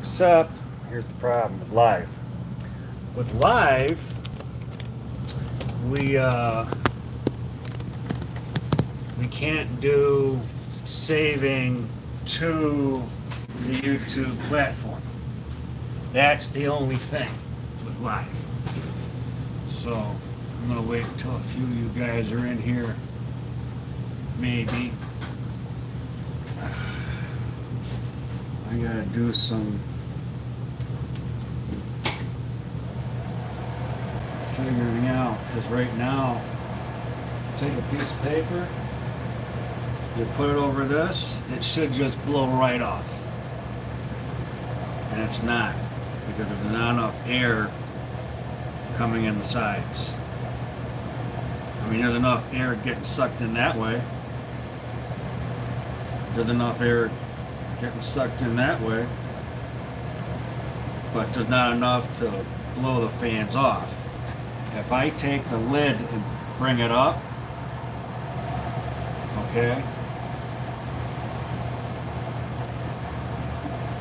Except, here's the problem with live. With live, we can't do saving to the YouTube platform. That's the only thing with live. So I'm gonna wait until a few of you guys are in here. Maybe. I gotta do some figuring out, because right now, take a piece of paper, you put it over this, it should just blow right off. And it's not, because there's not enough air coming in the sides. I mean, there's enough air getting sucked in that way. There's enough air getting sucked in that way. But there's not enough to blow the fans off. If I take the lid and bring it up, okay,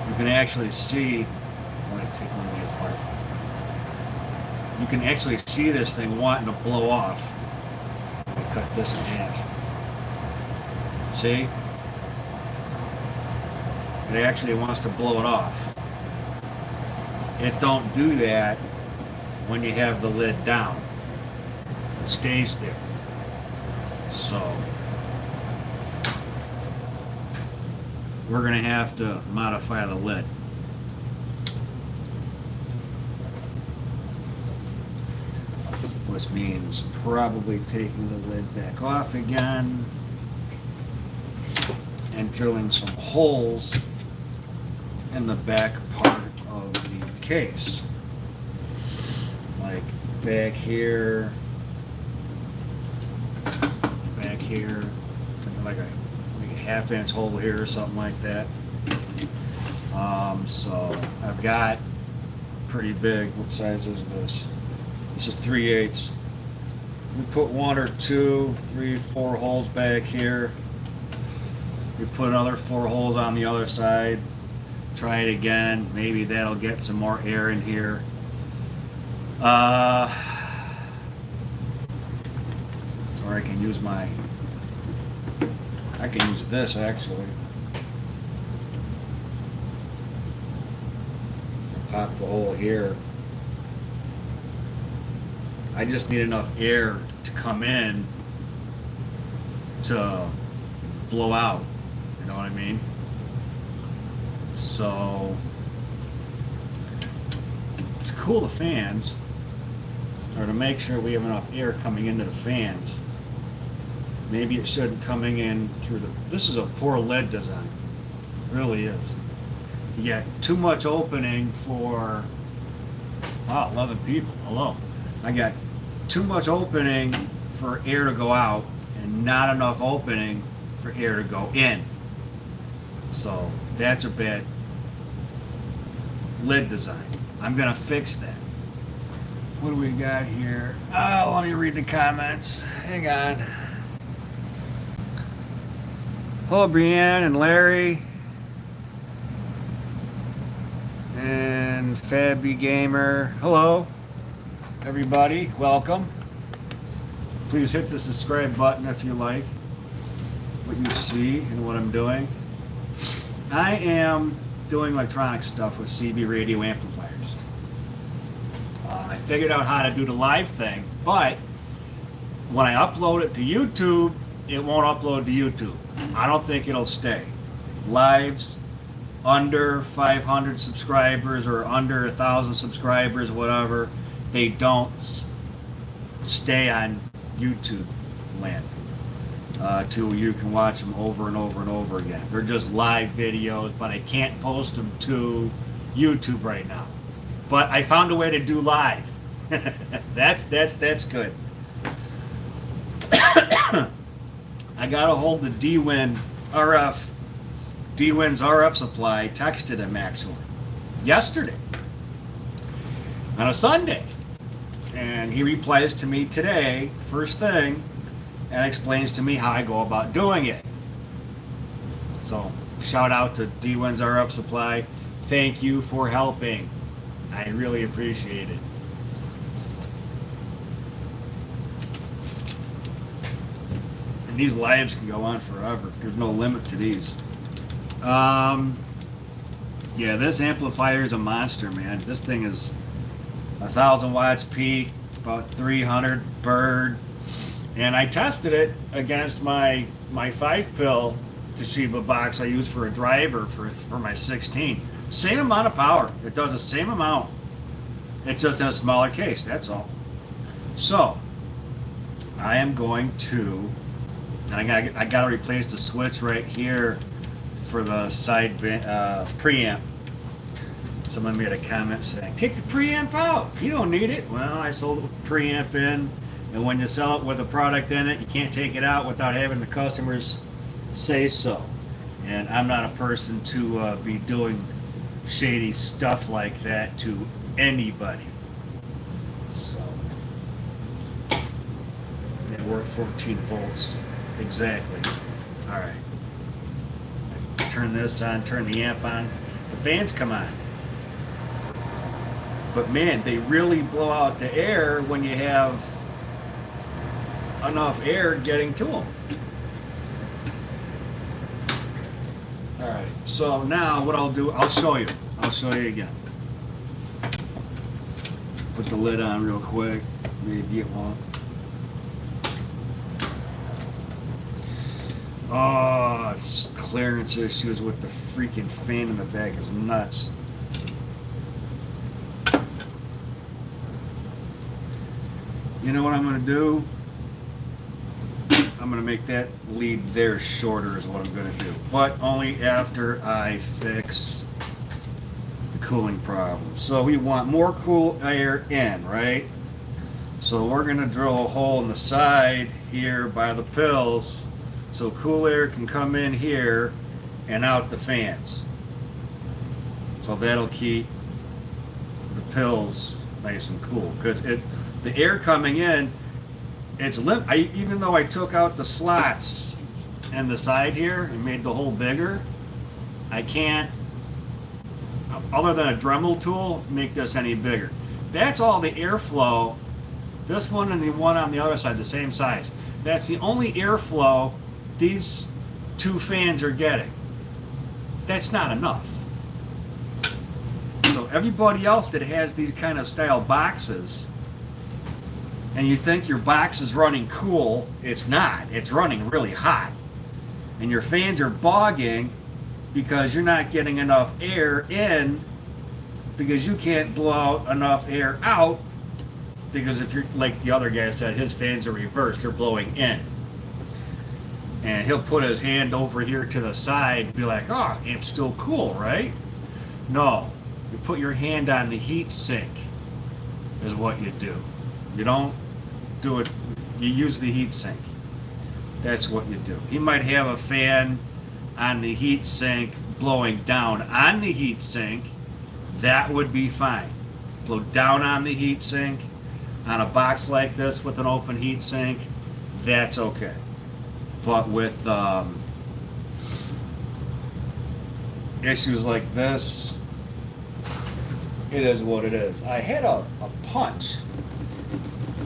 you can actually see, let's take one of the apart. You can actually see this thing wanting to blow off. Let me cut this in half. See? It actually wants to blow it off. It don't do that when you have the lid down. It stays there. So we're gonna have to modify the lid. Which means probably taking the lid back off again and drilling some holes in the back part of the case. Like back here, like a 1/2 inch hole here or something like that. So I've got pretty big. What size is this? This is 3/8. We put 1 or 2, 3, 4 holes back here. We put another 4 holes on the other side. Try it again. Maybe that'll get some more air in here. Or I can use this actually. Pop the hole here. I just need enough air to come in to blow out. You know what I mean? So to cool the fans, or to make sure we have enough air coming into the fans, maybe it shouldn't coming in through the, this is a poor lid design. It really is. You get too much opening for, wow, 11 people, hello. I got too much opening for air to go out and not enough opening for air to go in. So that's a bad lid design. I'm gonna fix that. What do we got here? Oh, let me read the comments. Hang on. Hello, Brianne and Larry and Fabby Gamer. Hello, everybody. Welcome. Please hit the subscribe button if you like what you see and what I'm doing. I am doing electronic stuff with CB radio amplifiers. I figured out how to do the live thing, but when I upload it to YouTube, it won't upload to YouTube. I don't think it'll stay. Lives under 500 subscribers or under 1,000 subscribers, whatever, they don't stay on YouTube land. Till you can watch them over and over and over again. They're just live videos, but I can't post them to YouTube right now. But I found a way to do live. That's good. I got a hold of D-Win's RF supply, texted him actually yesterday on a Sunday, and he replies to me today first thing and explains to me how I go about doing it. So shout out to D-Win's RF supply. thank you for helping. I really appreciate it. And these lives can go on forever. There's no limit to these. Yeah, this amplifier is a monster, man. This thing is 1,000 watts peak, about 300 bird. And I tested it against my 5-pill Toshiba box I use for a driver for my 16. Same amount of power. It does the same amount. It's just in a smaller case, that's all. So, I am going to, and I gotta replace the switch right here for the side preamp. Someone made a comment saying, take the preamp out. You don't need it. Well, I sold it with the preamp in, and when you sell it with a product in it, you can't take it out without having the customers say so. And I'm not a person to be doing shady stuff like that to anybody. So, it worked 14 volts exactly. All right. Turn this on, turn the amp on. The fans come on. But man, they really blow out the air when you have enough air getting to them. All right, so now what I'll do, I'll show you again. Put the lid on real quick, maybe it won't. Oh, it's clearance issues with the freaking fan in the back is nuts. You know what I'm going to do? I'm going to make that lead there shorter is what I'm going to do. But only after I fix the cooling problem. So we want more cool air in, right? So we're going to drill a hole in the side here by the pills so cool air can come in here and out the fans. So that'll keep the pills nice and cool because the air coming in, it's even though I took out the slots and the side here and made the hole bigger, I can't, other than a Dremel tool, make this any bigger. That's all the airflow. This one and the one on the other side, the same size. That's the only airflow these two fans are getting. That's not enough. So everybody else that has these kind of style boxes, and you think your box is running cool, it's not. It's running really hot. And your fans are bogging because you're not getting enough air in because you can't blow out enough air out because if you're, like the other guy said, his fans are reversed, they're blowing in. And he'll put his hand over here to the side and be like, oh, amp's still cool, right? No, you put your hand on the heat sink is what you do. You don't do it, you use the heat sink. That's what you do. He might have a fan on the heat sink blowing down on the heat sink. That would be fine. Blow down on the heat sink on a box like this with an open heat sink, that's okay. But with issues like this, it is what it is. I had a punch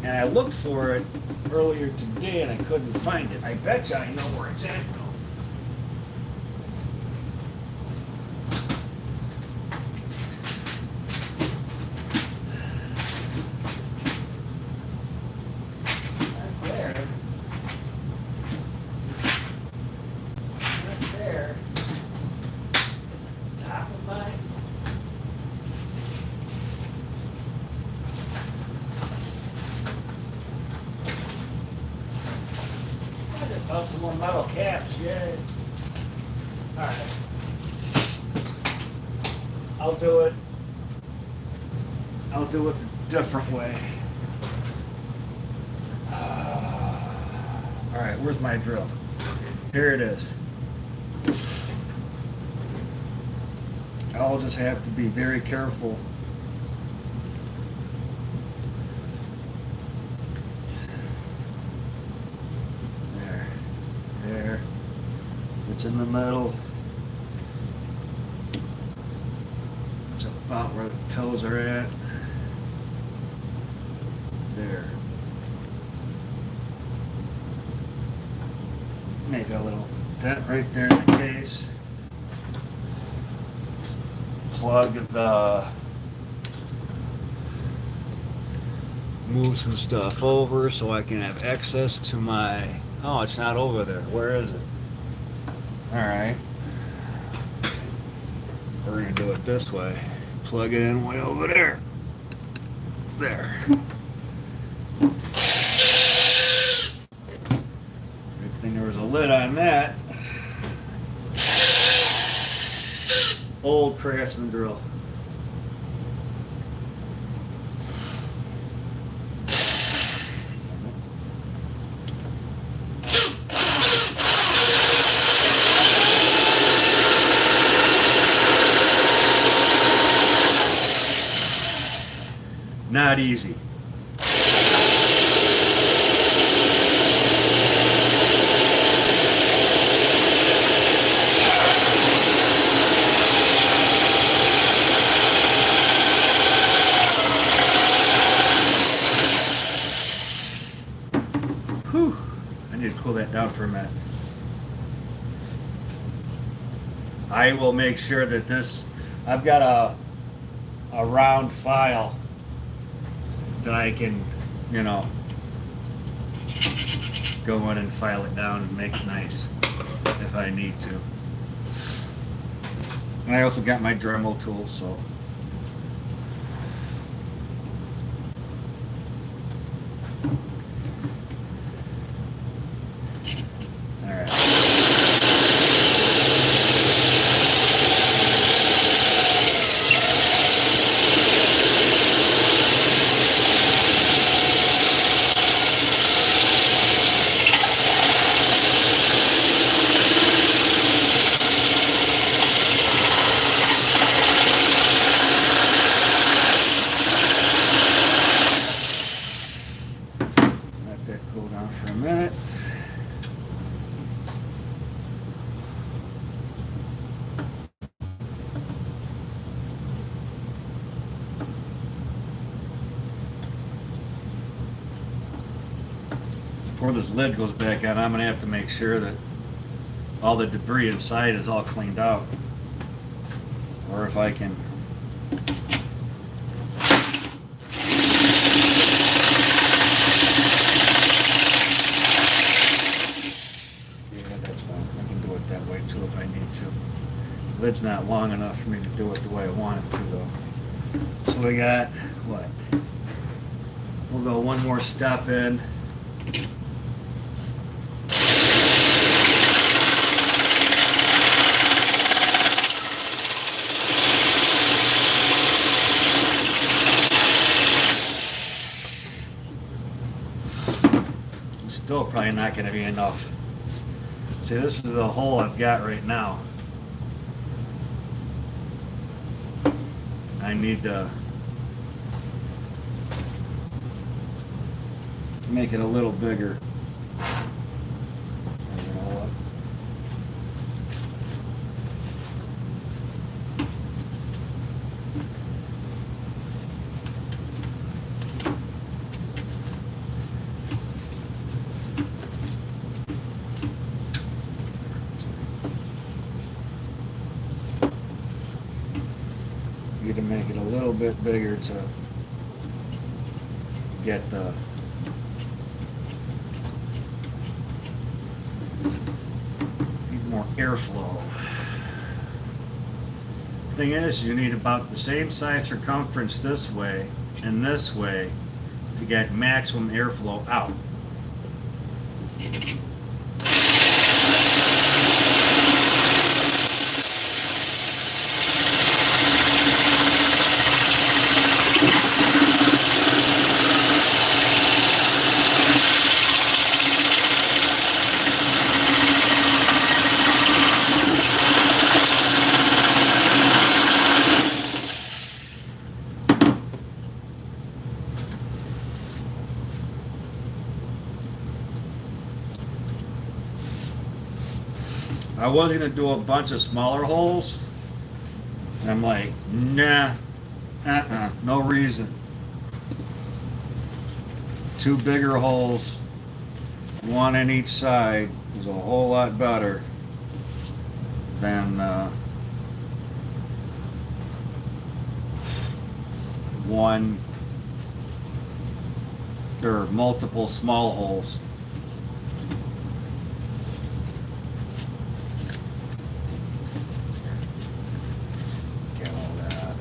and I looked for it earlier today and I couldn't find it. I bet you I know where it's at though. Found some more metal caps, yay. Alright. I'll do it a different way. Alright, where's my drill? Here it is. I'll just have to be very careful. There, it's in the middle. about where the toes are at. There. Make a little dent right there in the case. Plug the, move some stuff over so I can have access to my, oh, it's not over there. Where is it? Alright. We're going to do it this way. Plug it in way over there. There. Good thing there was a lid on that. Old Craftsman drill. Not easy. Whew. I need to cool that down for a minute. I will make sure that this, I've got a round file that I can, you know, go in and file it down and make it nice if I need to. And I also got my Dremel tool, so. Before this lid goes back on, I'm going to have to make sure that all the debris inside is all cleaned out. Or if I can that way too if I need to. The lid's not long enough for me to do it the way I want it to though. So we got what? We'll go one more step in. Still probably not going to be enough. See, this is the hole I've got right now. I need to make it a little bigger. You know what? Need to make it a little bit bigger to get the need more airflow. Thing is, you need about the same size circumference this way and this way to get maximum airflow out. I was going to do a bunch of smaller holes, and I'm like, nah, no reason. Two bigger holes, one in each side, is a whole lot better than one or multiple small holes. Get all that out of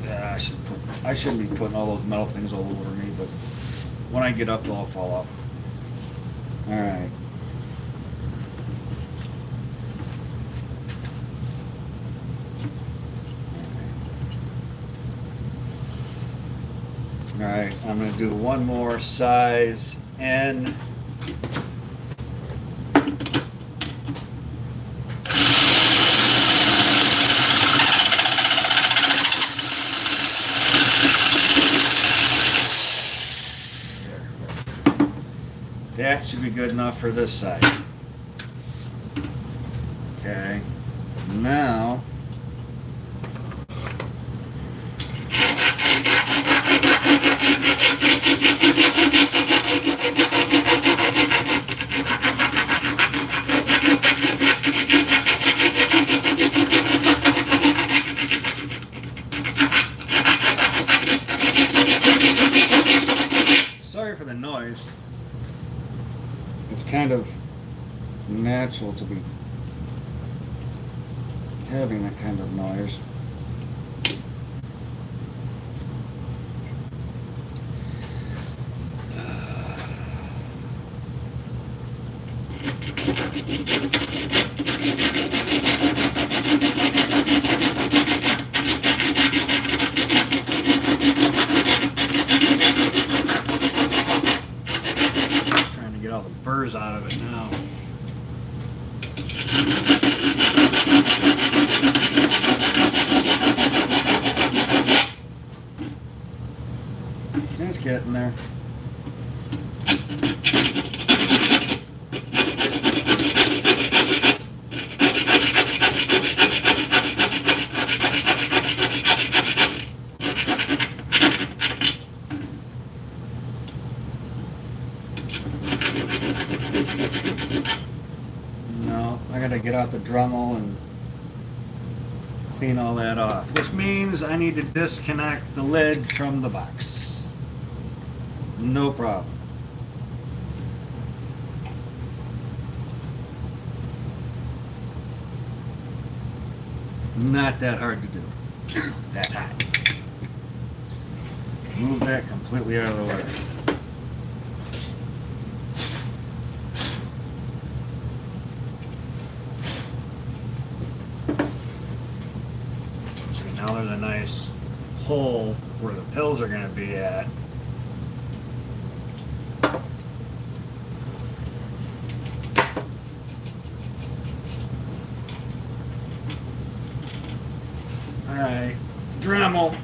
there. Yeah, I shouldn't be putting all those metal things all over me, but when I get up, they'll all fall off. All right. All right, I'm going to do one more size N. That should be good enough for this side. Okay, now sorry for the noise. It's kind of natural to be having that kind of noise. Trying to get all the burrs out of it now. It's getting there. No, I gotta get out the Dremel and clean all that off, which means I need to disconnect the lid from the box. No problem. Not that hard to do. That's hot. Move that completely out of the way. So now there's a nice hole where the pills are going to be at. Alright, Dremel.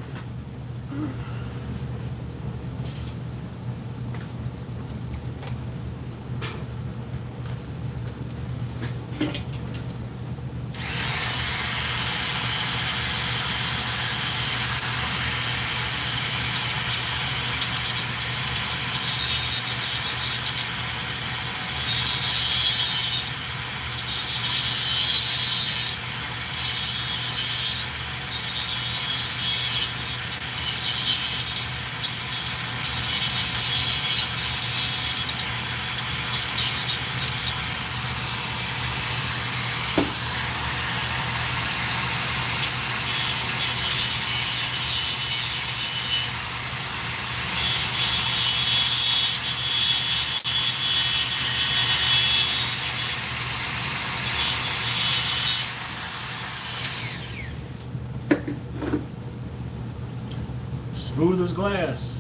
Smooth as glass.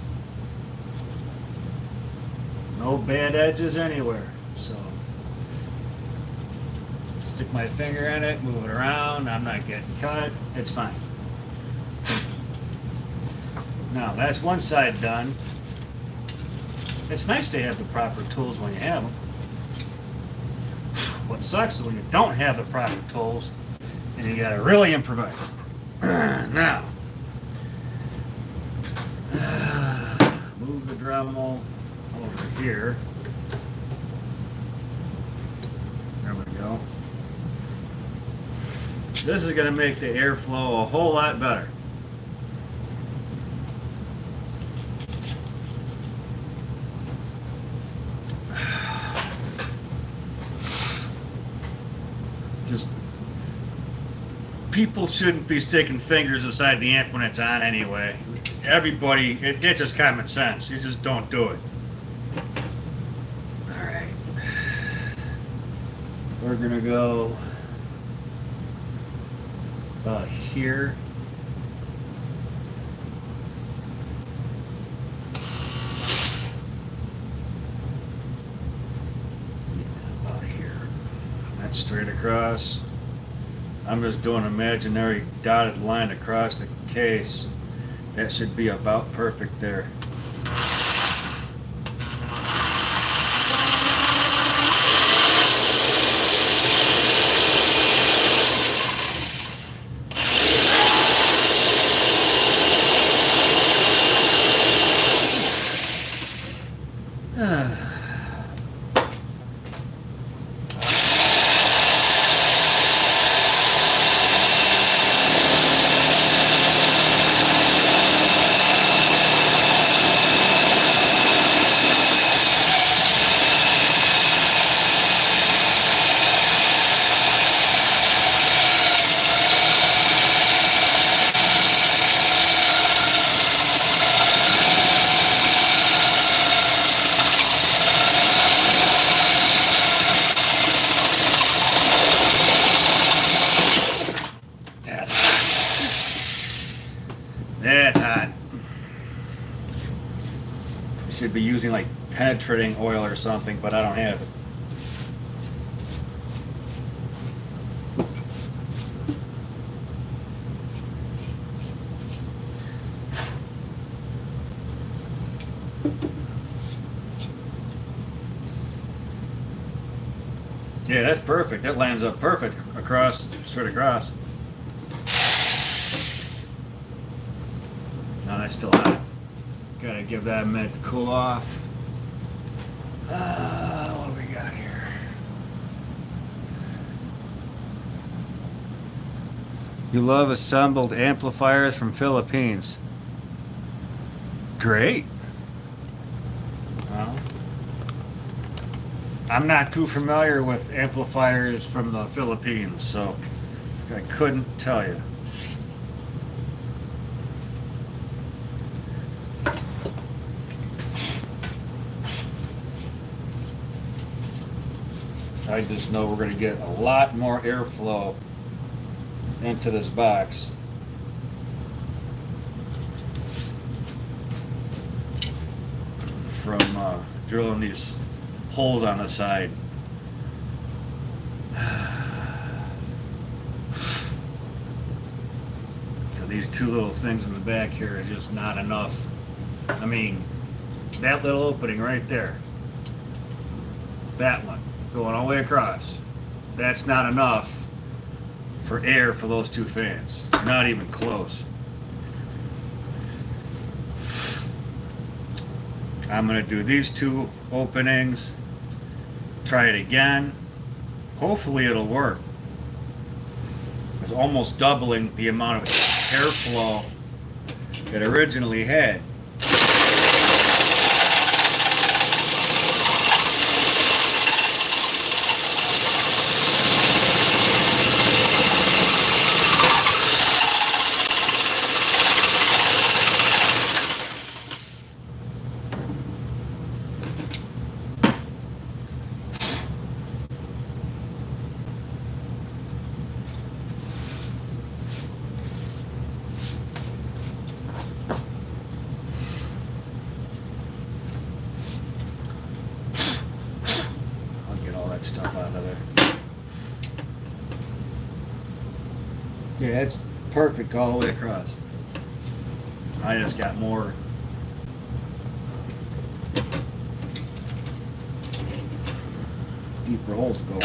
No bad edges anywhere. So stick my finger in it, move it around. I'm not getting cut. It's fine. Now that's one side done. It's nice to have the proper tools when you have them. What sucks is when you don't have the proper tools and you gotta really improvise. Now, move the Dremel over here. There we go. This is gonna make the airflow a whole lot better. Just people shouldn't be sticking fingers inside the amp when it's on anyway. Everybody, it's just common sense. You just don't do it. All right, we're gonna go about here. Straight across. I'm just doing an imaginary dotted line across the case. That should be about perfect there. That's hot. I should be using like penetrating oil or something, but I don't have it. Yeah, that's perfect. That lines up perfect across, straight across. No, that's still hot. Gotta give that a minute to cool off. What do we got here? You love assembled amplifiers from Philippines. Great. Well, I'm not too familiar with amplifiers from the Philippines, so I couldn't tell you. I just know we're going to get a lot more airflow into this box. From drilling these holes on the side. So these two little things in the back here are just not enough. I mean, that little opening right there, that one going all the way across, that's not enough for air for those two fans. Not even close. I'm going to do these two openings, try it again. Hopefully it'll work. It's almost doubling the amount of airflow it originally had. Stuff out of there. Yeah, it's perfect all the way across. I just got more deeper holes to go.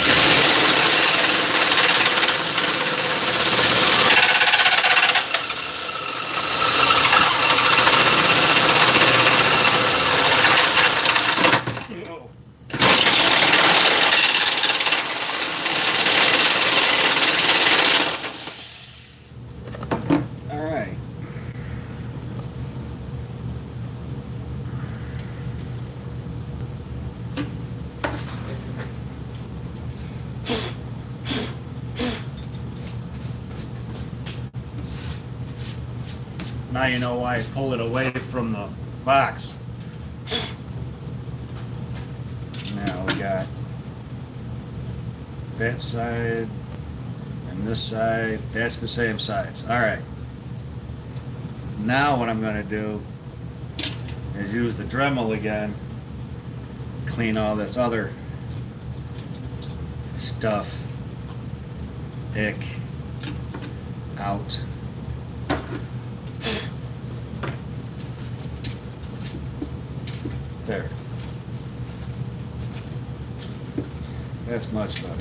Now you know why I pulled it away from the box. Now we got that side and this side. That's the same size. All right. Now what I'm going to do is use the Dremel again, clean all this other stuff, ick, out. There. That's much better.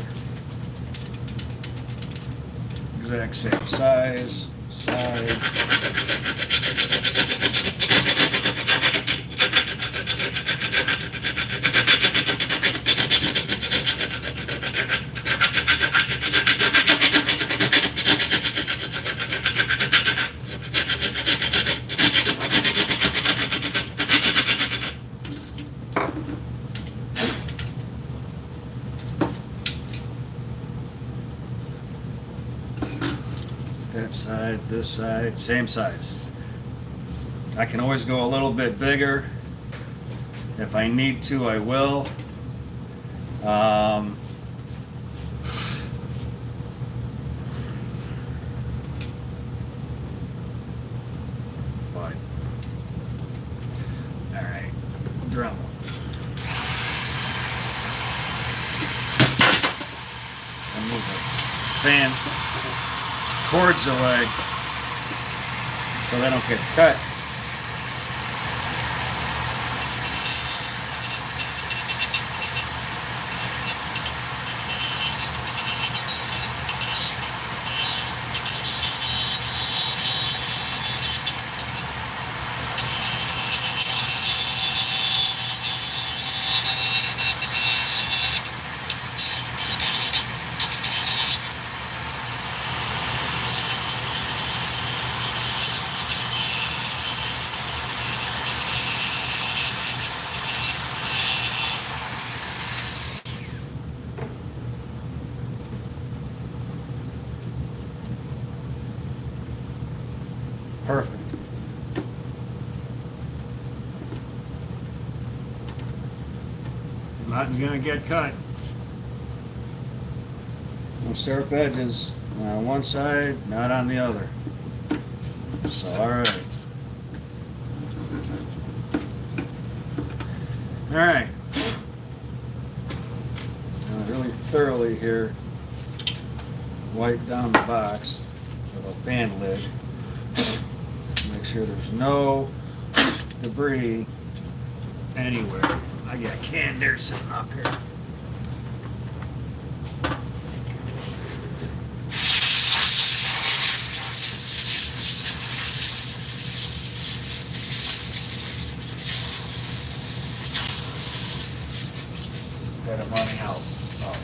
Exact same size, side. That side, this side, same size. I can always go a little bit bigger. If I need to, I will. But, all right, Dremel. I'll move the fan cords away so they don't get cut. Perfect. Nothing's gonna get cut. No sharp edges on one side, not on the other. So, all right. All right. Now really thoroughly here, wipe down the box with a fan lid. Make sure there's no debris anywhere. I got canned air sitting up here. Got it running out. Oh.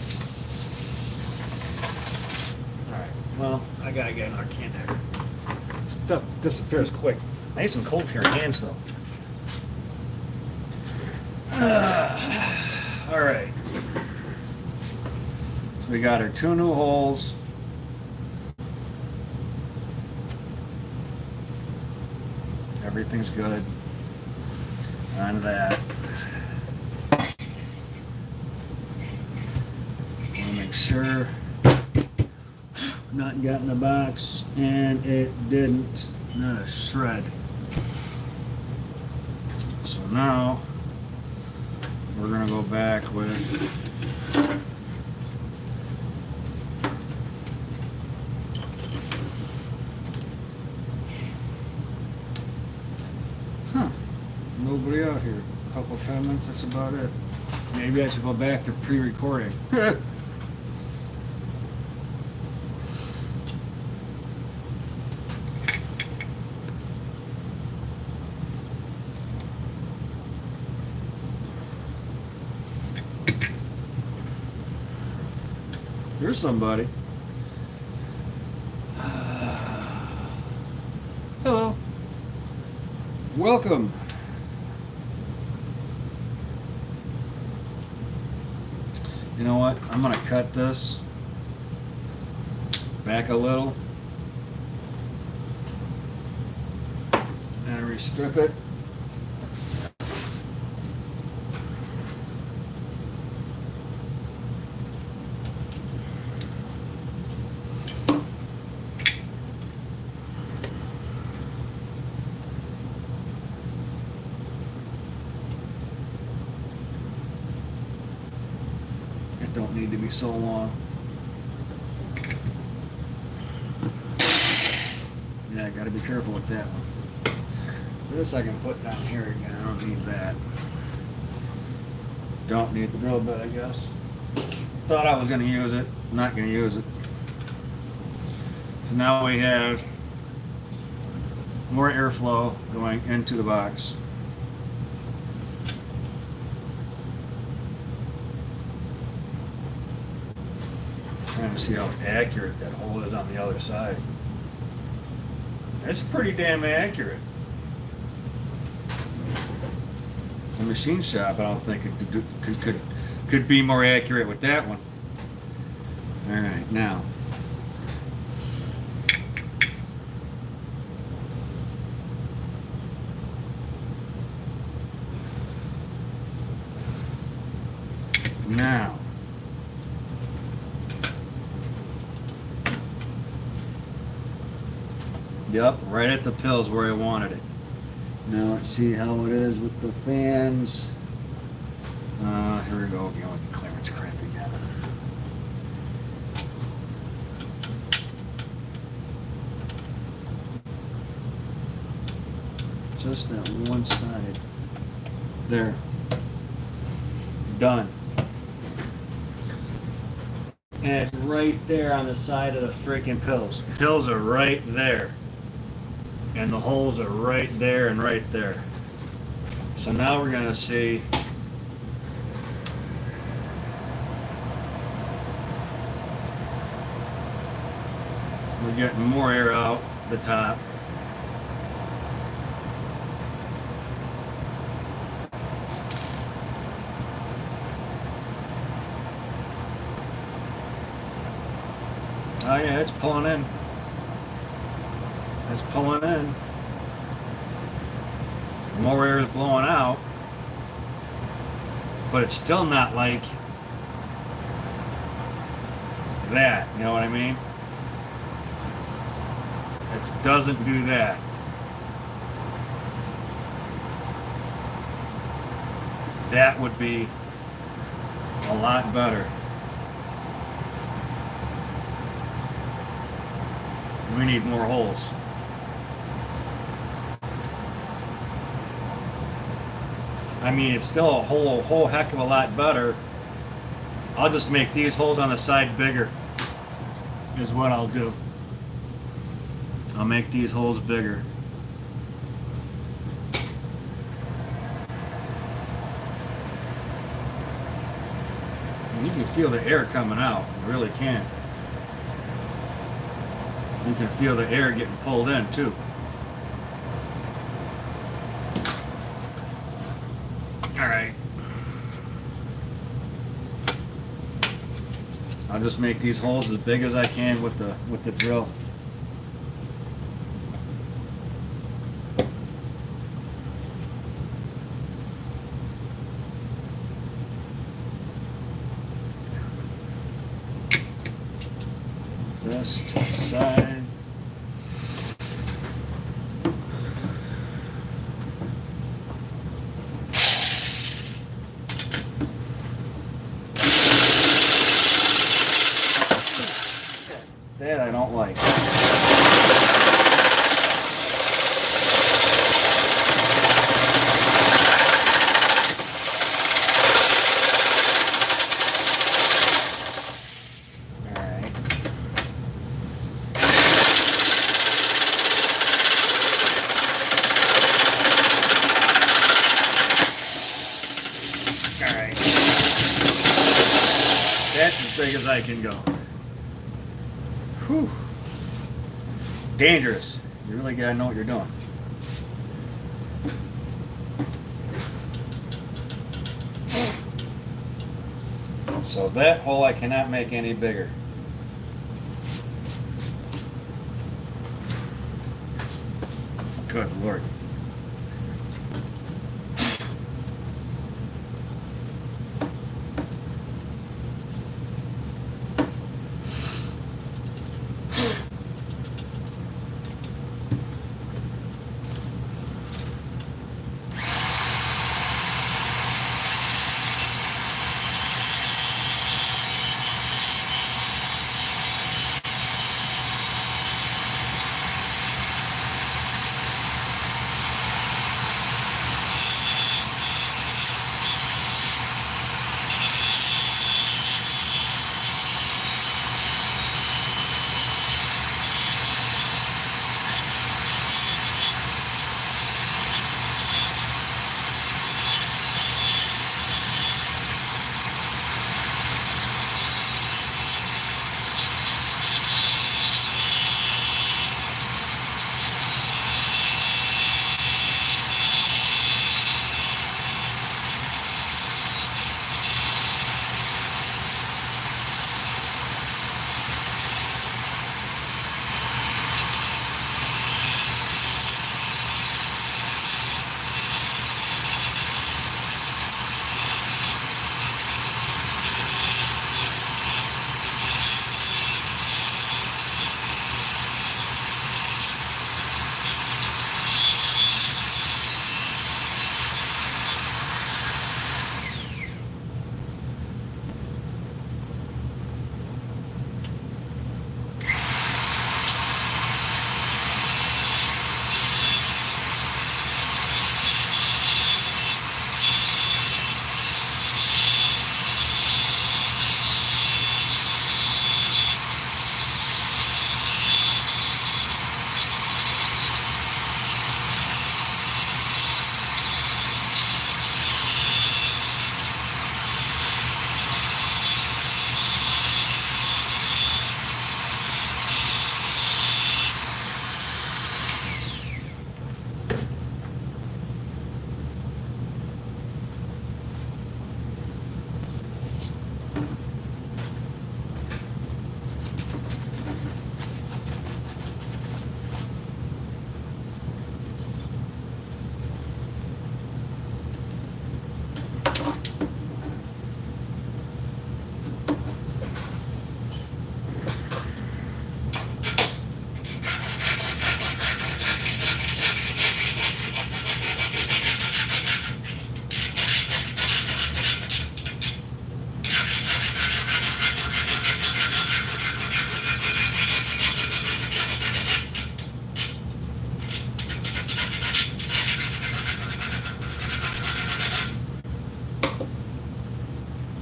Alright, well, I gotta get another canned air. Stuff disappears quick. Nice and cold for your hands, though. All right. So we got our 2 new holes. Everything's good. On to that. Want to make sure nothing got in the box, and it didn't. Not a shred. So now we're gonna go back with nobody out here. A couple comments, that's about it. Maybe I should go back to pre-recording. Here's somebody. Hello. Welcome. You know what? I'm going to cut this back a little. and restrip it. It don't need to be so long. Yeah, I gotta be careful with that one. This I can put down here again. I don't need that. Don't need the drill bit, I guess. Thought I was gonna use it. Not gonna use it. So now we have more airflow going into the box. Trying to see how accurate that hole is on the other side. It's pretty damn accurate. The machine shop, I don't think it could be more accurate with that one. All right, now. Now. Yep, right at the pills where I wanted it. Now let's see how it is with the fans. Here we go, again with the clearance crap again. Just that one side. There. Done. And it's right there on the side of the freaking pills. Pills are right there. And the holes are right there and right there. So now we're gonna see we're getting more air out the top. Oh yeah, it's pulling in. It's pulling in. More air is blowing out, but it's still not like that, you know what I mean? It doesn't do that. That would be a lot better. We need more holes. I mean, it's still a whole heck of a lot better. I'll just make these holes on the side bigger, is what I'll do. I'll make these holes bigger. And you can feel the air coming out, you really can. You can feel the air getting pulled in too. All right. I'll just make these holes as big as I can with the drill. This to the side. That I don't like. That's as big as I can go. Whew. Dangerous. You really gotta know what you're doing. So that hole I cannot make any bigger. Good Lord.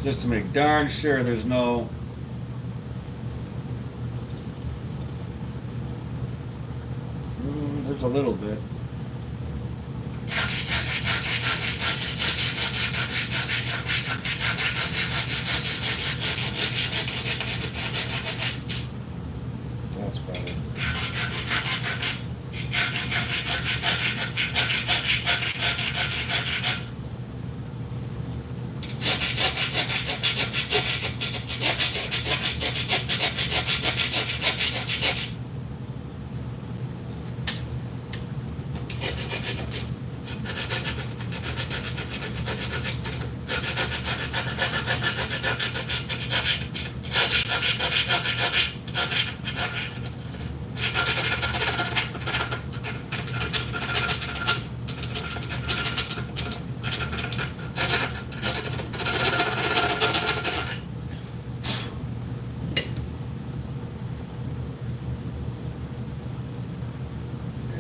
just to make darn sure there's no there's a little bit. That's better.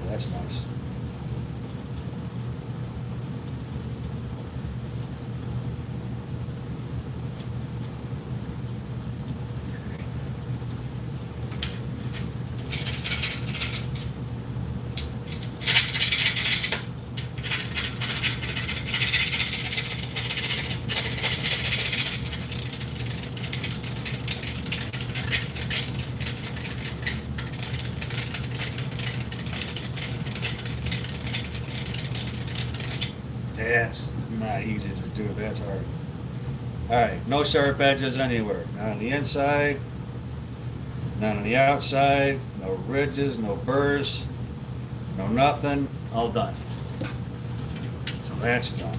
That's nice. That's not easy to do. That's hard. All right, no sharp edges anywhere. Not on the inside, not on the outside, no ridges, no burrs, no nothing. All done. So that's done.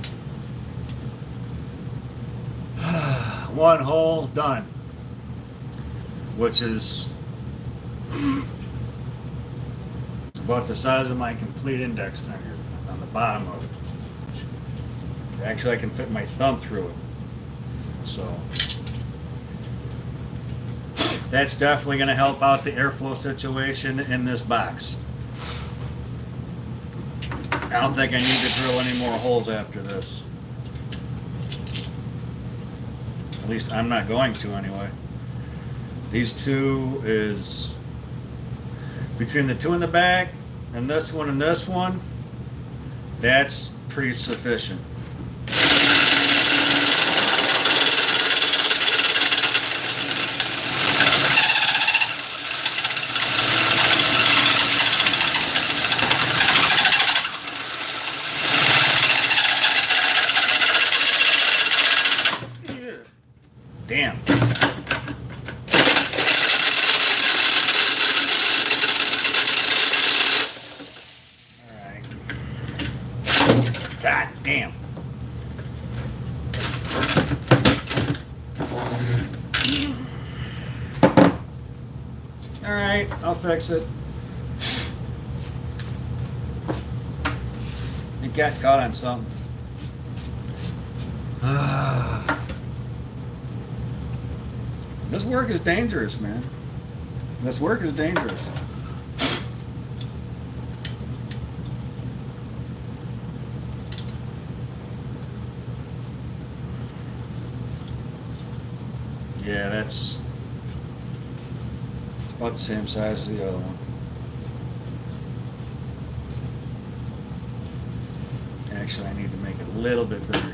One hole done, which is about the size of my complete index finger on the bottom of it. Actually, I can fit my thumb through it. So that's definitely going to help out the airflow situation in this box. I don't think I need to drill any more holes after this. At least I'm not going to anyway. These two is between the two in the back and this one, that's pretty sufficient. Damn. Alright. God damn. Alright, I'll fix it. It got caught on something. This work is dangerous, man. This work is dangerous. Yeah, that's about the same size as the other one. Actually, I need to make it a little bit bigger.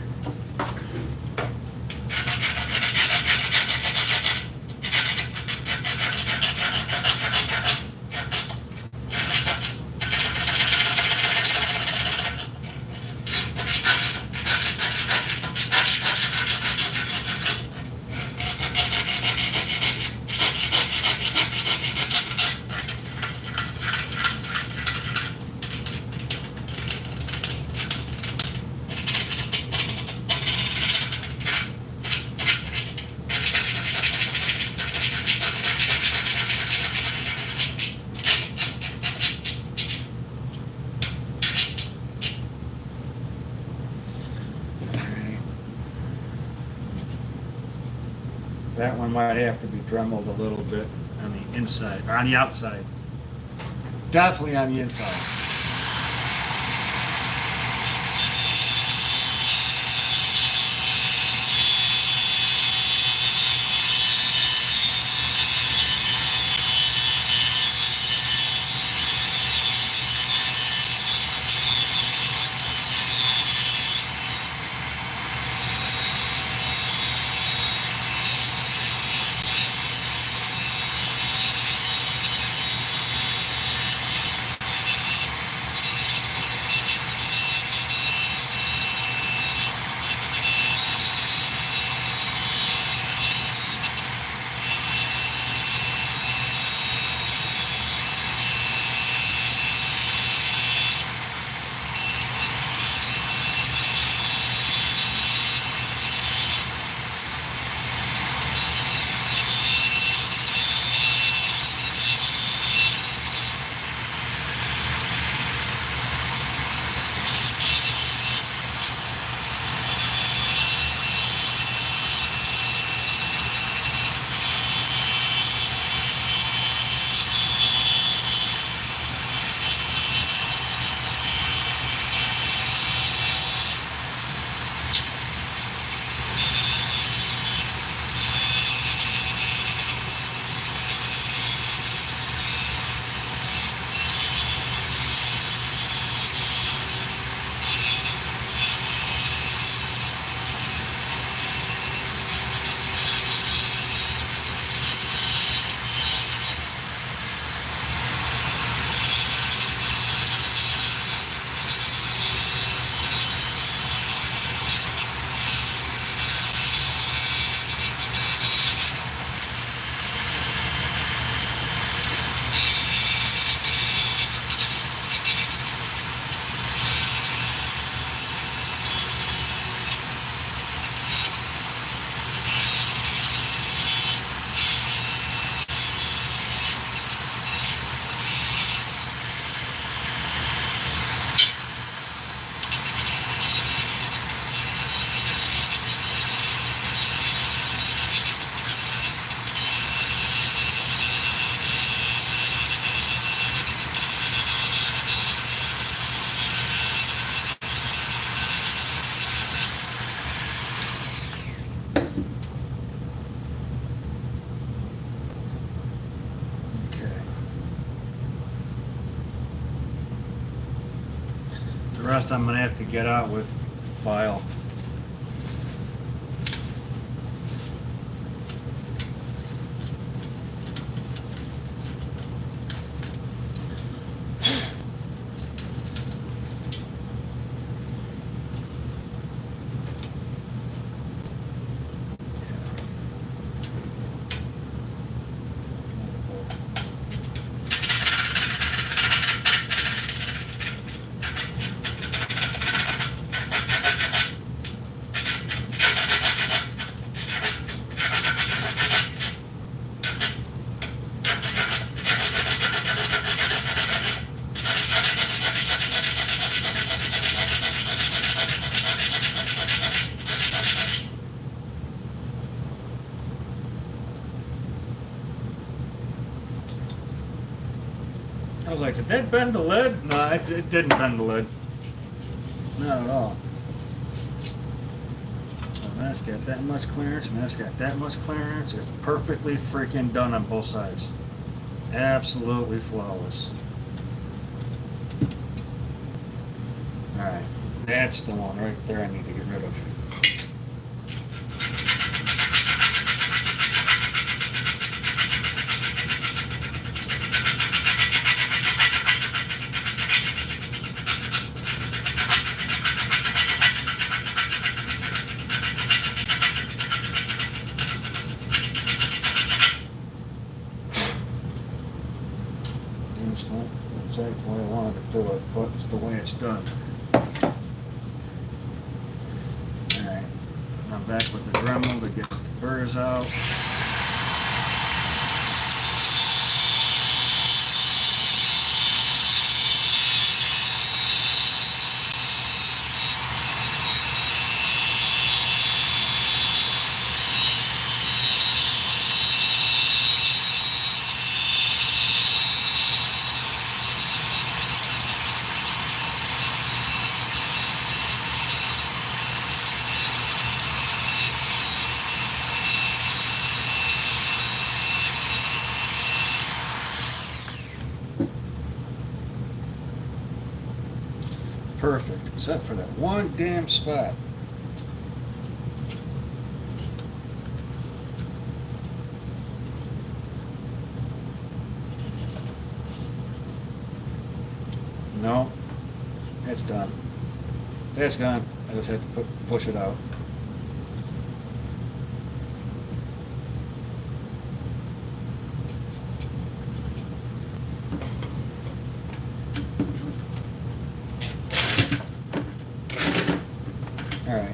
That one might have to be dremeled a little bit on the inside, or on the outside. Definitely on the inside. rest I'm gonna have to get out with file. I was like, did that bend the lid? No, it didn't bend the lid. Not at all. So that's got that much clearance, and that's got that much clearance. It's perfectly freaking done on both sides. Absolutely flawless. Alright, that's the one right there I need to get rid of. It's not exactly the way I wanted to do it, but it's the way it's done. Alright, I'm back with the Dremel to get the burrs out. Perfect, except for that one damn spot. No, it's done. It's gone. I just had to push it out. Alright.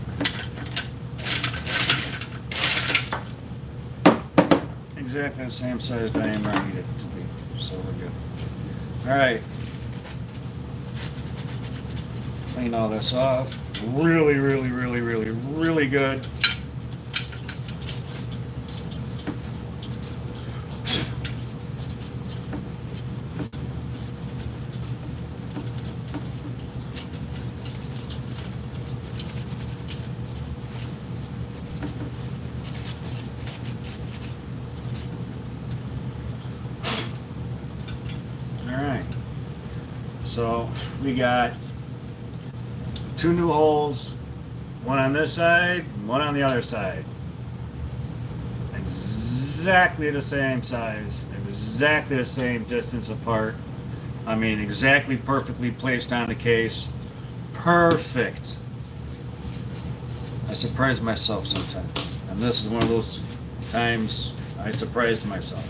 Exactly the same size diameter I need it to be, so we're good. Alright. Clean all this off. Really, really, really, really, really good. So we got 2 new holes, one on this side, one on the other side. Exactly the same size, exactly the same distance apart. I mean, exactly perfectly placed on the case. Perfect. I surprised myself sometimes. And this is one of those times I surprised myself.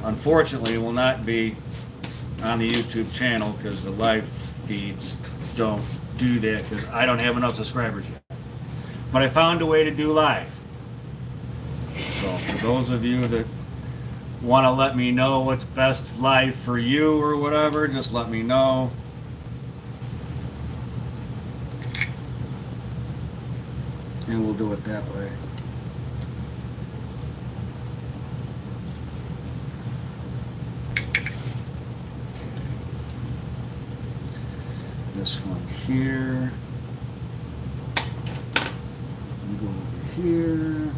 Unfortunately, it will not be on the YouTube channel because the live feeds don't do that because I don't have enough subscribers yet. But I found a way to do live. So for those of you that want to let me know what's best live for you or whatever, just let me know. And we'll do it that way. This one here. We go over here.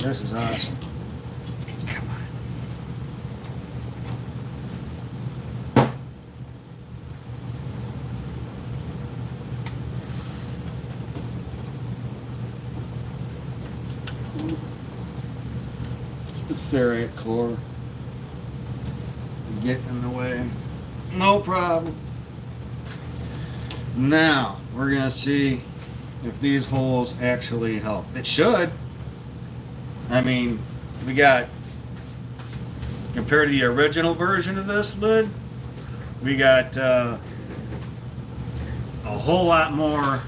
this is awesome. Come on. Just the ferrite core. Get in the way. No problem. Now, we're going to see if these holes actually help. It should. I mean, we got, compared to the original version of this lid, we got a whole lot more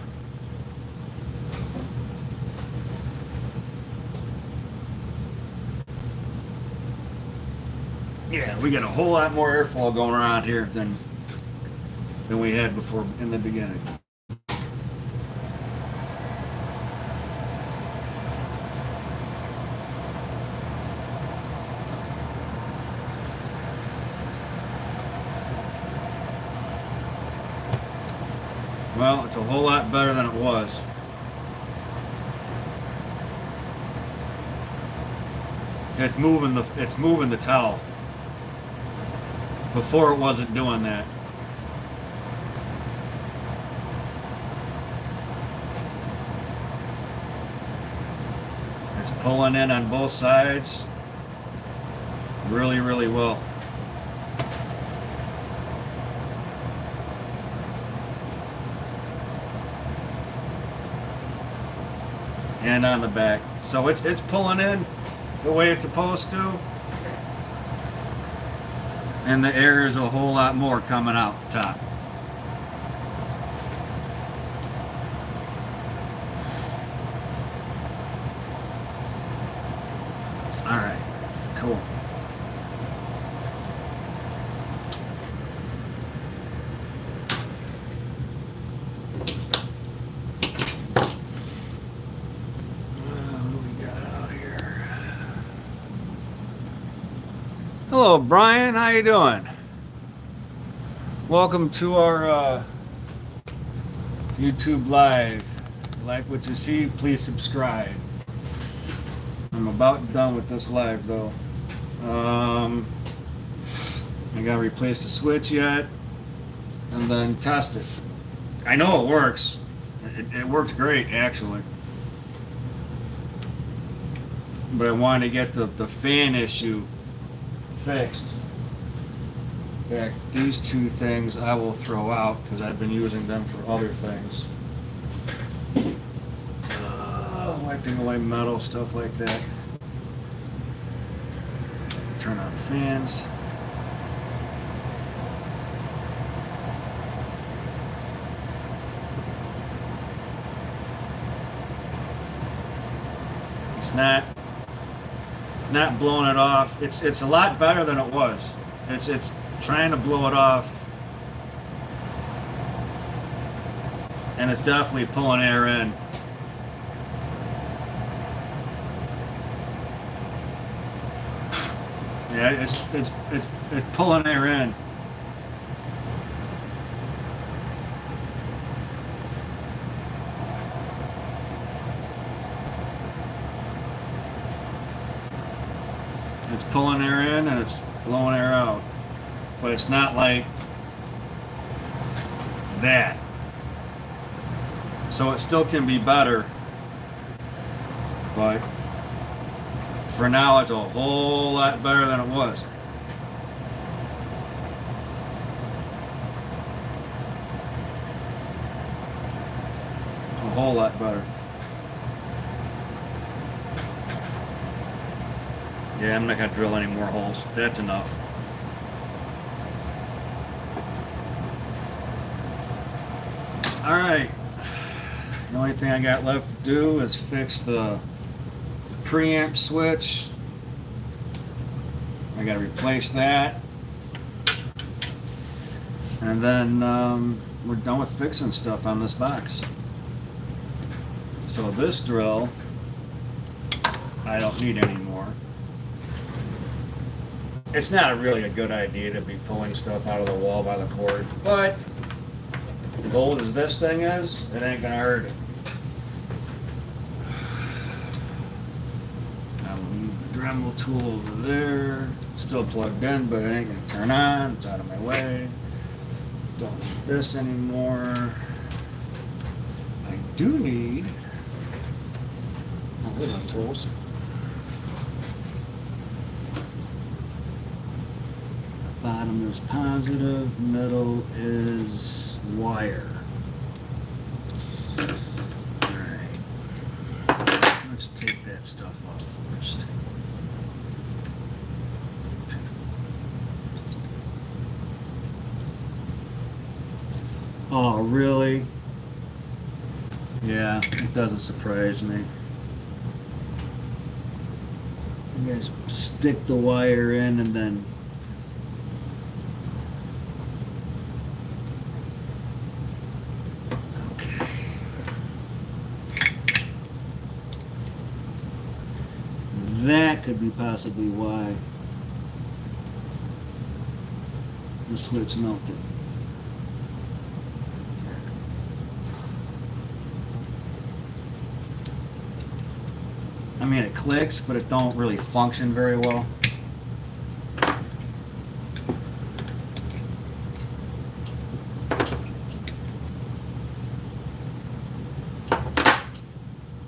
we got a whole lot more airflow going around here than we had before in the beginning. Well, it's a whole lot better than it was. It's moving the towel. Before it wasn't doing that. It's pulling in on both sides really, really well. And on the back. So it's pulling in the way it's supposed to. And the air is a whole lot more coming out the top. All right, cool. Hello, Brian. How you doing? Welcome to our YouTube Live. If you like what you see, please subscribe. I'm about done with this live, though. I gotta replace the switch yet, and then test it. I know it works. It works great, actually. But I wanted to get the fan issue fixed. In fact, these two things I will throw out because I've been using them for other things. Wiping away metal, stuff like that. Turn on fans. It's not blowing it off. It's a lot better than it was. It's trying to blow it off, and it's definitely pulling air in. Yeah, it's pulling air in. It's pulling air in and it's blowing air out. But it's not like that. So it still can be better. But for now, it's a whole lot better than it was. A whole lot better. Yeah, I'm not going to drill any more holes. That's enough. Alright. The only thing I got left to do is fix the preamp switch. I got to replace that. And then we're done with fixing stuff on this box. So this drill, I don't need anymore. It's not really a good idea to be pulling stuff out of the wall by the cord, but as old as this thing is, it ain't gonna hurt it. Now animal tool over there. Still plugged in, but it ain't gonna turn on. It's out of my way. Don't need this anymore. I do need little tools. Bottom is positive, middle is wire. Alright. Let's take that stuff off first. Oh, really? Yeah, it doesn't surprise me. You guys stick the wire in and then okay. That could be possibly why the switch melted. I mean, it clicks, but it don't really function very well.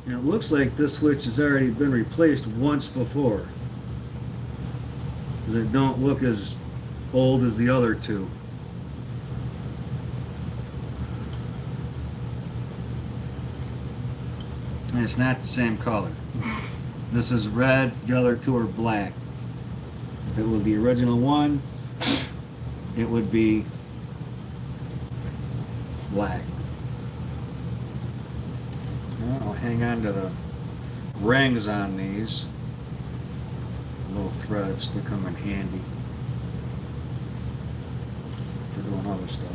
And it looks like this switch has already been replaced once before. They don't look as old as the other two. And it's not the same color. This is red, the other two are black. If it was the original one, it would be black. Well, I'll hang on to the rings on these. Little threads to come in handy for doing other stuff.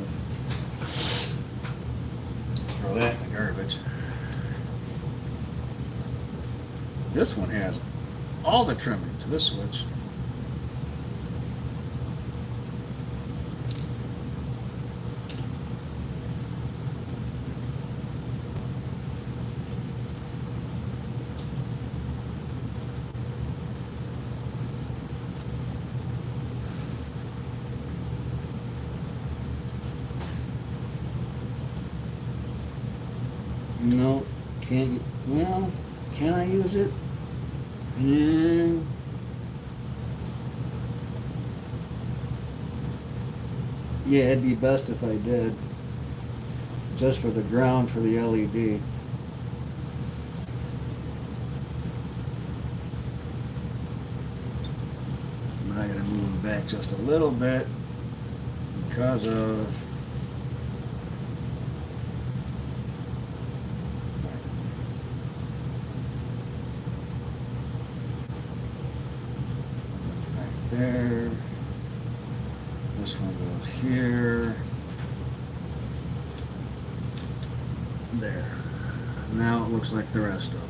Throw that in the garbage. This one has all the trimming to this switch. No, can't. Well, can I use it? Yeah. Yeah, it'd be best if I did. Just for the ground for the LED. But I gotta move it back just a little bit because of there. This one goes here. There. Now it looks like the rest of them.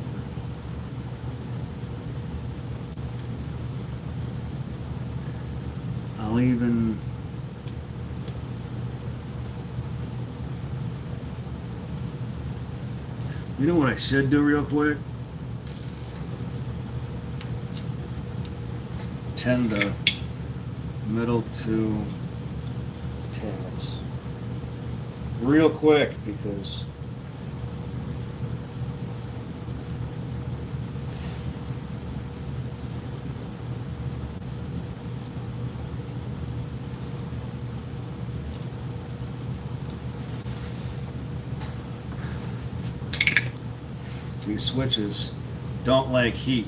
I'll even you know what I should do real quick? Tend the middle two tabs real quick because these switches don't like heat.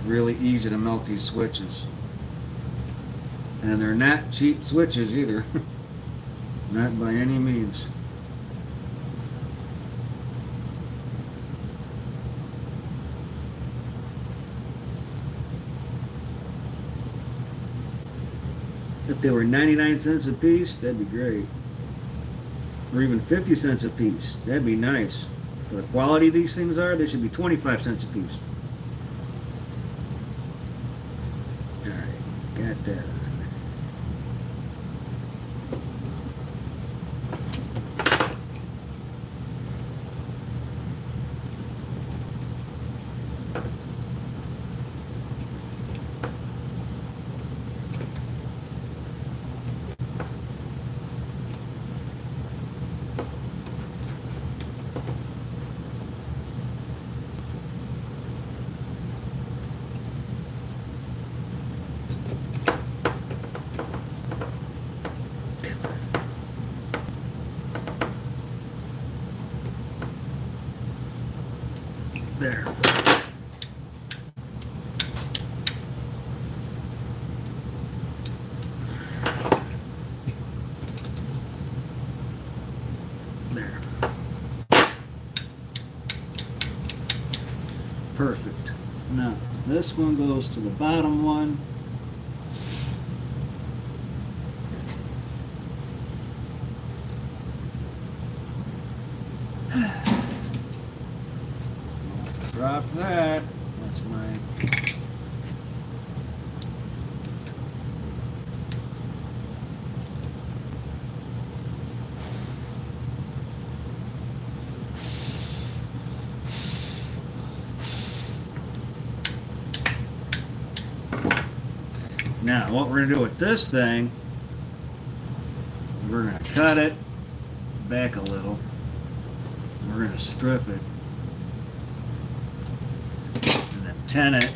Really easy to melt these switches, and they're not cheap switches either. Not by any means. If they were 99 cents a piece, that'd be great, or even 50 cents a piece. That'd be nice. For the quality these things are, they should be 25 cents a piece. Got that on. this one goes to the bottom one. Drop that. That's my now what we're going to do with this thing, we're going to cut it back a little. We're going to strip it and then tin it.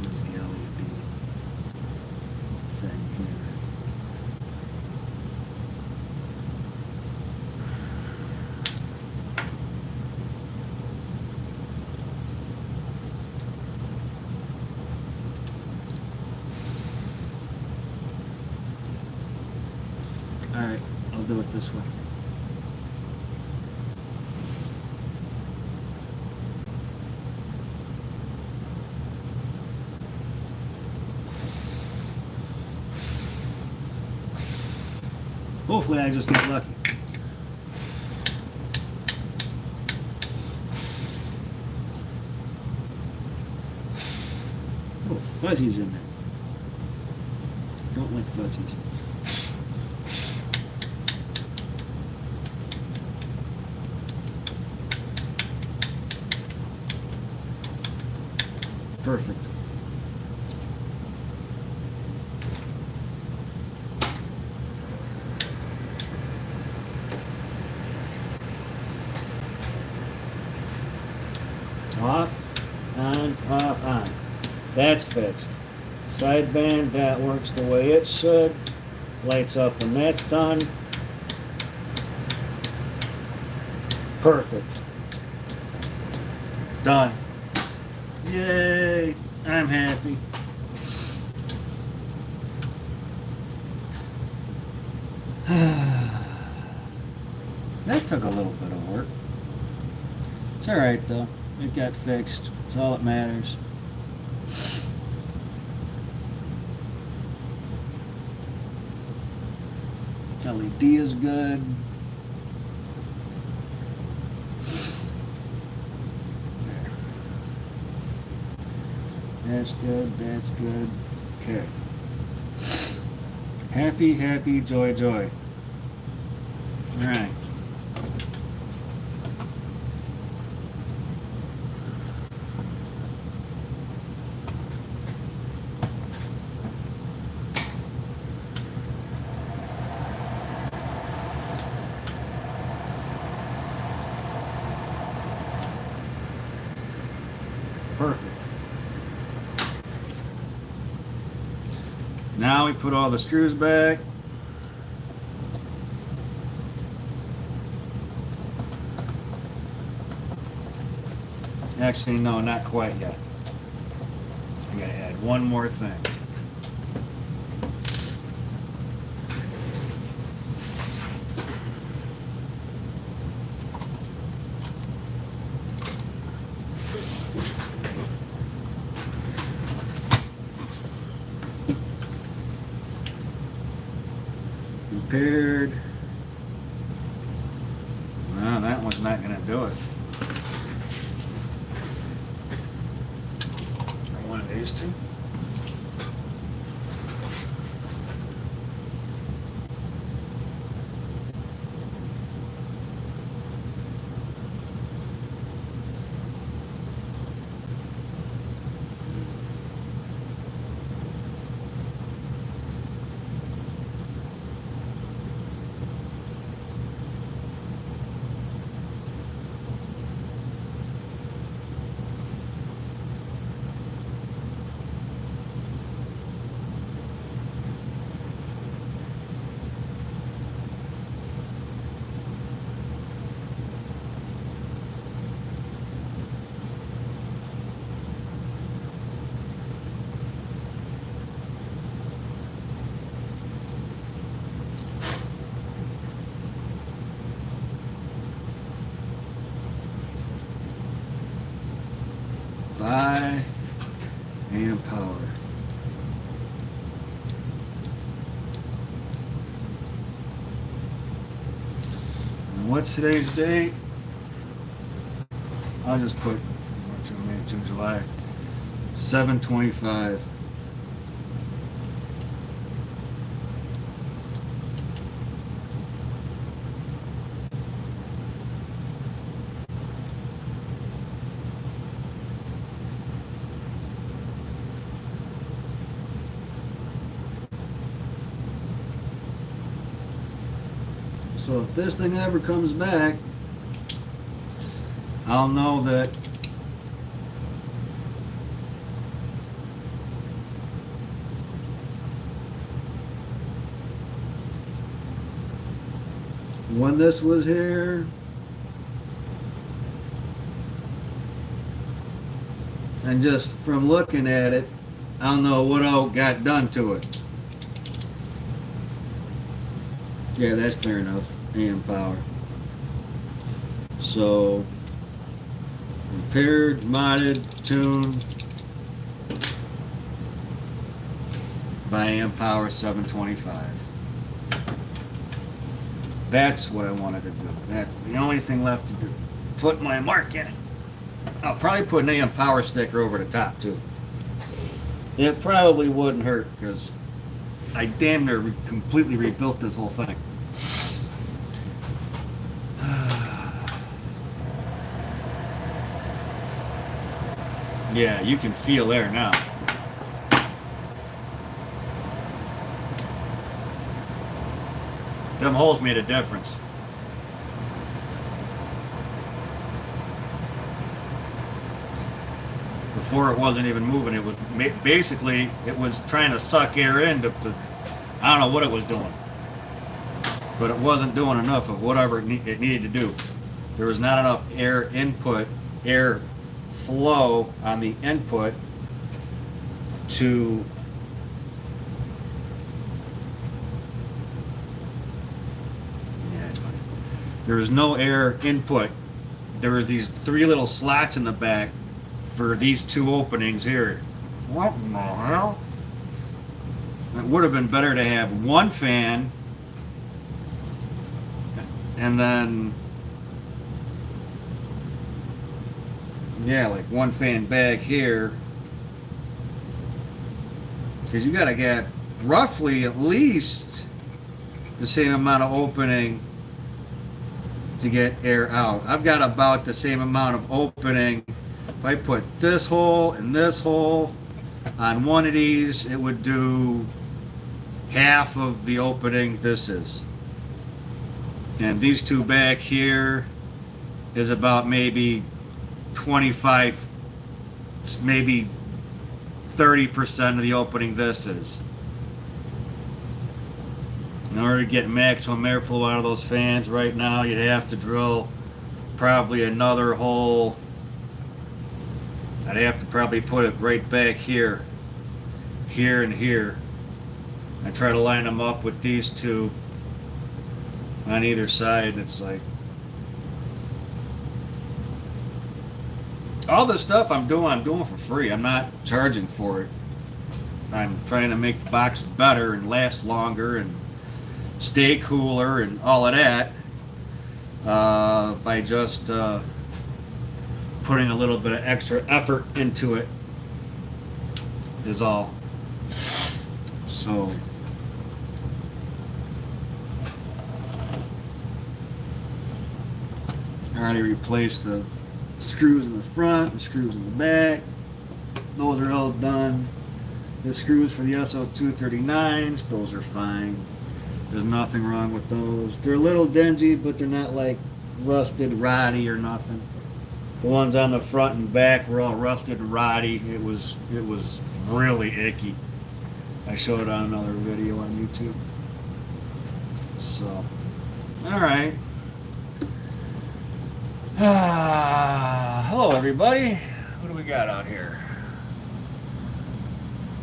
Use the LED thing here. Alright, I'll do it this way. Hopefully I just get lucky. Oh, fuzzies in there. Don't like fuzzies. Perfect. Off, on, off, on. That's fixed. Sideband, that works the way it should. Lights up when that's done. Perfect. Done. Yay! I'm happy. That took a little bit of work. It's alright though. It got fixed. It's all that matters. LED is good. There. That's good, that's good. Okay. Happy, happy, joy, joy. Alright. Perfect. Now we put all the screws back. Actually, no, not quite yet. I gotta add one more thing. Repaired. No, that one's not gonna do it. One of these two. by amp power. And what's today's date? I'll just put June, July 7/25. So if this thing ever comes back, I'll know that when this was here, and just from looking at it, I'll know what all got done to it. Yeah, that's clear enough. Amp power. So, repaired, modded, tuned by amp power 725. That's what I wanted to do. That's the only thing left to do. Put my mark in it. I'll probably put an amp power sticker over the top too. It probably wouldn't hurt because I damn near completely rebuilt this whole thing. Yeah, you can feel there now. Them holes made a difference. Before it wasn't even moving. It was basically it was trying to suck air in to I don't know what it was doing, but it wasn't doing enough of whatever it needed to do. There was not enough air input, air flow on the input to it's funny. There was no air input. There were these three little slots in the back for these two openings here. What in the hell? It would have been better to have one fan and then yeah, like one fan back here, because you got to get roughly at least the same amount of opening to get air out. I've got about the same amount of opening. If I put this hole and this hole on one of these, it would do half of the opening this is. And these two back here is about maybe 25, maybe 30% of the opening this is. In order to get maximum airflow out of those fans right now, you'd have to drill probably another hole. I'd have to probably put it right back here, here and here. I try to line them up with these two on either side. It's like all this stuff I'm doing for free. I'm not charging for it. I'm trying to make the box better and last longer and stay cooler and all of that by just putting a little bit of extra effort into it is all. So I already replaced the screws in the front, the screws in the back. Those are all done. The screws for the SO239s, those are fine. There's nothing wrong with those. They're a little dingy, but they're not like rusted, roddy or nothing. The ones on the front and back were all rusted and roddy. It was really icky. I showed it on another video on YouTube. So, all right. Hello, everybody. What do we got out here?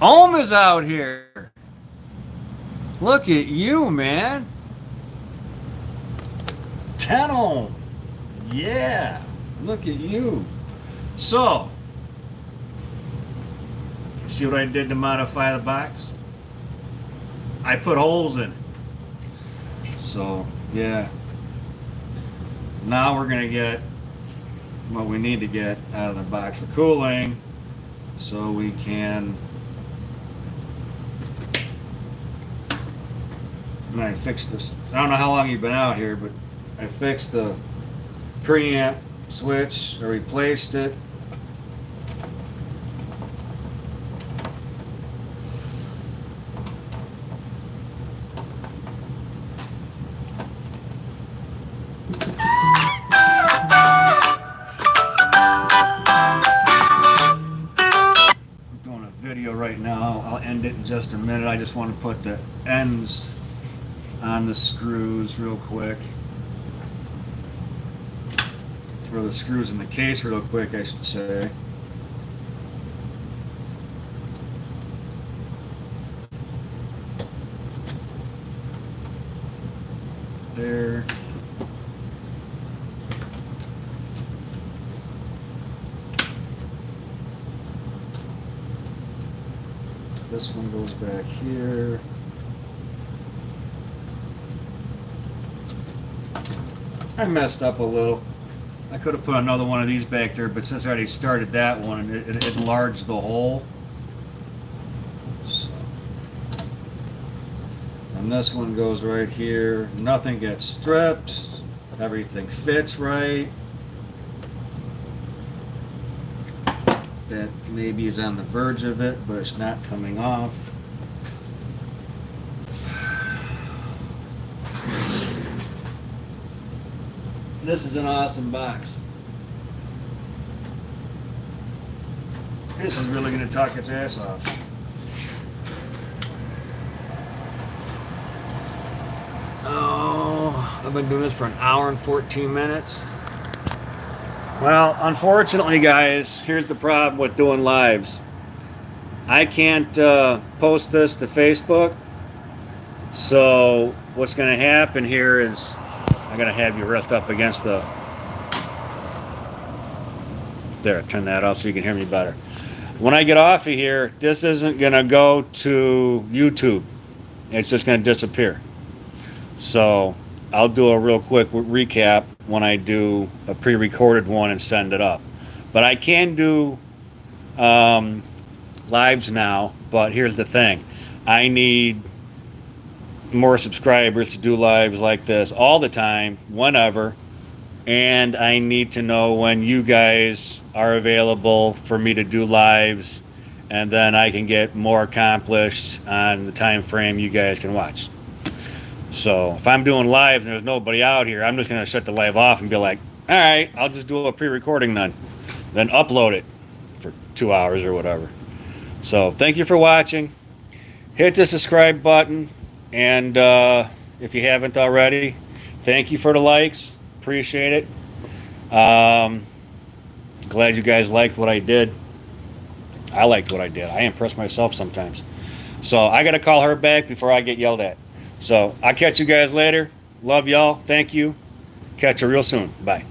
Ohm is out here. Look at you, man. 10 ohm. Yeah. Look at you. So, See what I did to modify the box? I put holes in it. So, yeah. Now we're going to get what we need to get out of the box for cooling so we can... And I fixed this. I don't know how long you've been out here, but I fixed the preamp switch. I replaced it. I'm doing a video right now. I'll end it in just a minute. I just want to put the ends on the screws real quick. Throw the screws in the case real quick, I should say. There. This one goes back here. I messed up a little. I could have put another one of these back there, but since I already started that one, it enlarged the hole. So. And this one goes right here. Nothing gets stripped. Everything fits right. That maybe is on the verge of it, but it's not coming off. This is an awesome box. This is really going to talk its ass off. Oh, I've been doing this for an hour and 14 minutes. Well, unfortunately, guys, here's the problem with doing lives. I can't post this to Facebook. So what's going to happen here is I'm going to have you rest up against the... There, turn that off so you can hear me better. When I get off of here, this isn't going to go to YouTube. It's just going to disappear. So I'll do a real quick recap when I do a pre-recorded one and send it up. But I can do lives now, but here's the thing. I need more subscribers to do lives like this all the time, whenever, and I need to know when you guys are available for me to do lives, and then I can get more accomplished on the time frame you guys can watch. So if I'm doing live and there's nobody out here, I'm just going to shut the live off and be like, all right, I'll just do a pre-recording then upload it for 2 hours or whatever. So thank you for watching. Hit the subscribe button. And if you haven't already, thank you for the likes. Appreciate it. Glad you guys liked what I did. I liked what I did. I impress myself sometimes. So I got to call her back before I get yelled at. So I'll catch you guys later. Love y'all. Thank you. Catch you real soon. Bye.